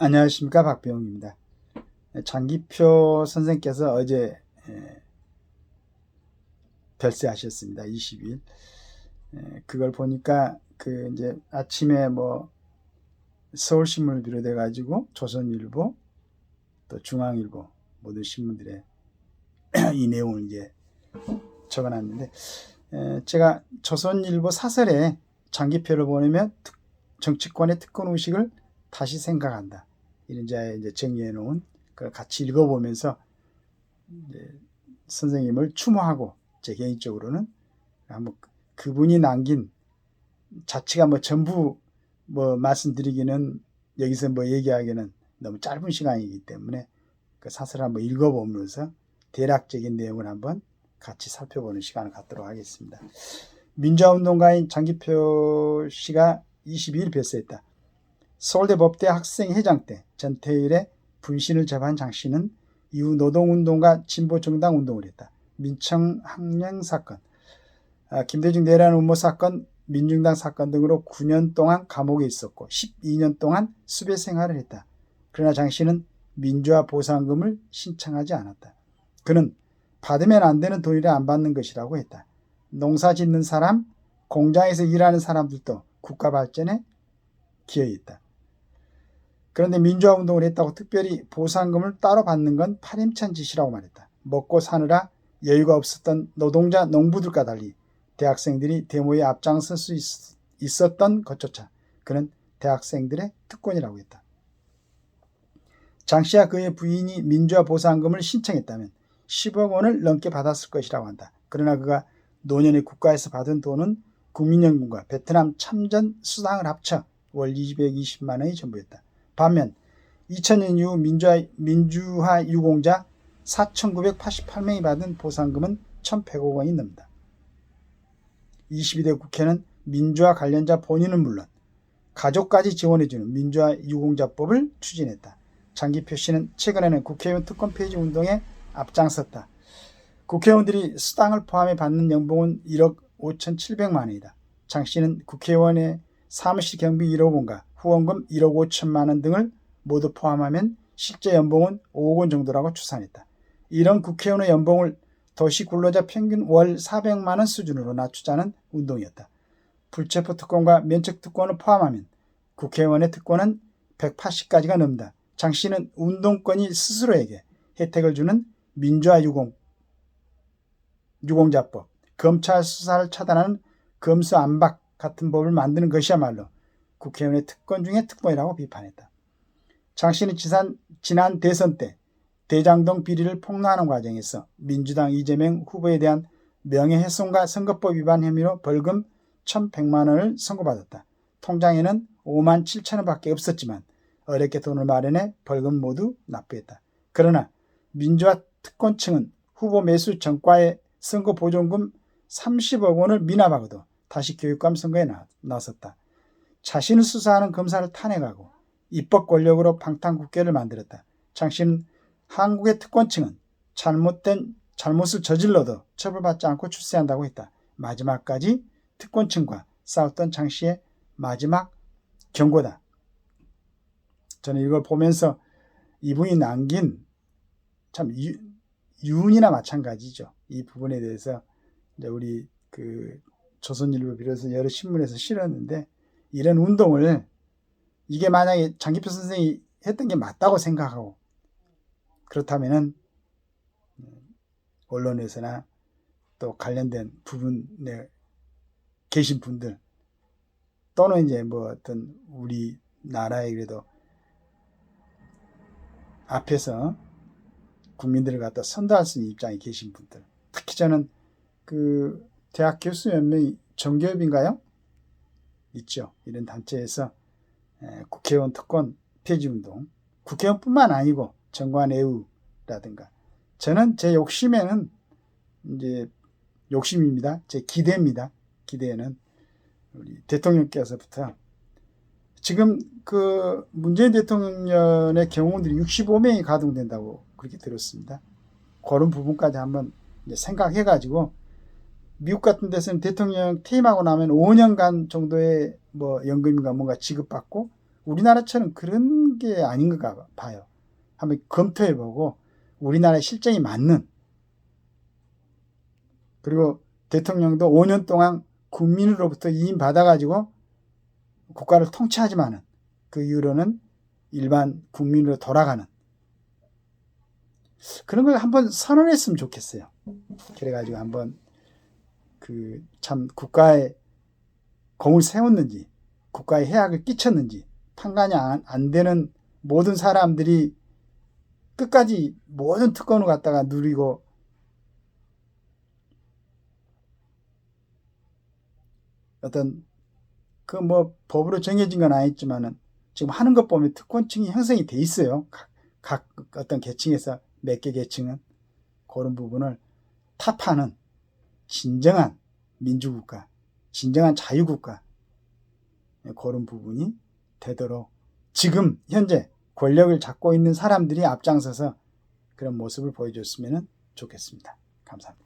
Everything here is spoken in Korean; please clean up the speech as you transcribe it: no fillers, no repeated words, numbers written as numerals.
안녕하십니까, 박병입니다. 장기표 선생께서 어제 별세하셨습니다. 20일. 그걸 보니까 이제 아침에 서울신문을 비롯해 가지고 조선일보 또 중앙일보 모든 신문들에 이 내용을 이제 적어놨는데, 제가 조선일보 사설에 장기표를 보내면 정치권의 특권 의식을 다시 생각한다, 이런 자에 이제 정리해 놓은 걸 같이 읽어보면서 이제 선생님을 추모하고, 제 개인적으로는 한번 그분이 남긴 자치가 전부 말씀드리기는, 여기서 얘기하기는 너무 짧은 시간이기 때문에 그 사설을 한번 읽어보면서 대략적인 내용을 한번 같이 살펴보는 시간을 갖도록 하겠습니다. 민주화운동가인 장기표 씨가 22일 별세했다. 서울대 법대 학생회장 때 전태일의 분신을 접한 장 씨는 이후 노동운동과 진보정당 운동을 했다. 민청학령 사건, 김대중 내란 음모 사건, 민중당 사건 등으로 9년 동안 감옥에 있었고 12년 동안 수배 생활을 했다. 그러나 장 씨는 민주화 보상금을 신청하지 않았다. 그는 받으면 안 되는 돈이라 안 받는 것이라고 했다. 농사 짓는 사람, 공장에서 일하는 사람들도 국가 발전에 기여했다. 그런데 민주화 운동을 했다고 특별히 보상금을 따로 받는 건 파렴치한 짓이라고 말했다. 먹고 사느라 여유가 없었던 노동자, 농부들과 달리 대학생들이 데모에 앞장설 수 있었던 것조차 그는 대학생들의 특권이라고 했다. 장 씨와 그의 부인이 민주화 보상금을 신청했다면 10억 원을 넘게 받았을 것이라고 한다. 그러나 그가 노년에 국가에서 받은 돈은 국민연금과 베트남 참전 수당을 합쳐 월 220만 원이 전부였다. 반면 2000년 이후 민주화 유공자 4,988명이 받은 보상금은 1,100억 원이 넘는다. 22대 국회는 민주화 관련자 본인은 물론 가족까지 지원해주는 민주화 유공자법을 추진했다. 장기표 씨는 최근에는 국회의원 특권 폐지 운동에 앞장섰다. 국회의원들이 수당을 포함해 받는 연봉은 1억 5,700만 원이다. 장 씨는 국회의원의 사무실 경비 1억 원과 후원금 1억 5천만 원 등을 모두 포함하면 실제 연봉은 5억 원 정도라고 추산했다. 이런 국회의원의 연봉을 도시 근로자 평균 월 400만 원 수준으로 낮추자는 운동이었다. 불체포 특권과 면책 특권을 포함하면 국회의원의 특권은 180가지가 넘는다. 장 씨는 운동권이 스스로에게 혜택을 주는 민주화 유공자법, 검찰 수사를 차단하는 검수안박 같은 법을 만드는 것이야말로 국회의원의 특권 중에 특권이라고 비판했다. 장 씨는 지난 대선 때 대장동 비리를 폭로하는 과정에서 민주당 이재명 후보에 대한 명예훼손과 선거법 위반 혐의로 벌금 1,100만 원을 선고받았다. 통장에는 5만 7천 원밖에 없었지만 어렵게 돈을 마련해 벌금 모두 납부했다. 그러나 민주화 특권층은 후보 매수 전과의 선거 보존금 30억 원을 미납하고도 다시 교육감 선거에 나섰다. 자신을 수사하는 검사를 탄핵하고 입법 권력으로 방탄국회를 만들었다. 장 씨는 한국의 특권층은 잘못을 저질러도 처벌받지 않고 출세한다고 했다. 마지막까지 특권층과 싸웠던 장 씨의 마지막 경고다. 저는 이걸 보면서 이분이 남긴 참 유언이나 마찬가지죠. 이 부분에 대해서 이제 우리 조선일보 비롯해서 여러 신문에서 실었는데, 이런 운동을 이게 만약에 장기표 선생이 했던 게 맞다고 생각하고, 그렇다면은 언론에서나 또 관련된 부분에 계신 분들, 또는 이제 어떤 우리나라에 그래도 앞에서 국민들을 갖다 선도할 수 있는 입장에 계신 분들, 특히 저는 대학 교수연맹이 정교협인가요? 있죠. 이런 단체에서 국회의원 특권 폐지 운동, 국회의원뿐만 아니고 정관예우라든가, 저는 제 욕심에는 이제 욕심입니다. 제 기대입니다. 기대는 우리 대통령께서부터 지금 문재인 대통령의 경호원들이 65명이 가동된다고 그렇게 들었습니다. 그런 부분까지 한번 생각해가지고, 미국 같은 데서는 대통령 퇴임하고 나면 5년간 정도의 연금인가 뭔가 지급받고 우리나라처럼 그런 게 아닌가 봐요. 한번 검토해보고 우리나라의 실정이 맞는, 그리고 대통령도 5년 동안 국민으로부터 위임받아가지고 국가를 통치하지만은 그 이후로는 일반 국민으로 돌아가는 그런 걸 한번 선언했으면 좋겠어요. 그래가지고 한번 참 국가에 공을 세웠는지, 국가에 해악을 끼쳤는지 판단이 안 되는 모든 사람들이 끝까지 모든 특권을 갖다가 누리고 어떤 법으로 정해진 건 아니지만은 지금 하는 것 보면 특권층이 형성이 돼 있어요. 각 어떤 계층에서 몇 개 계층은 그런 부분을 타파하는 진정한 민주국가, 진정한 자유국가, 그런 부분이 되도록 지금 현재 권력을 잡고 있는 사람들이 앞장서서 그런 모습을 보여줬으면 좋겠습니다. 감사합니다.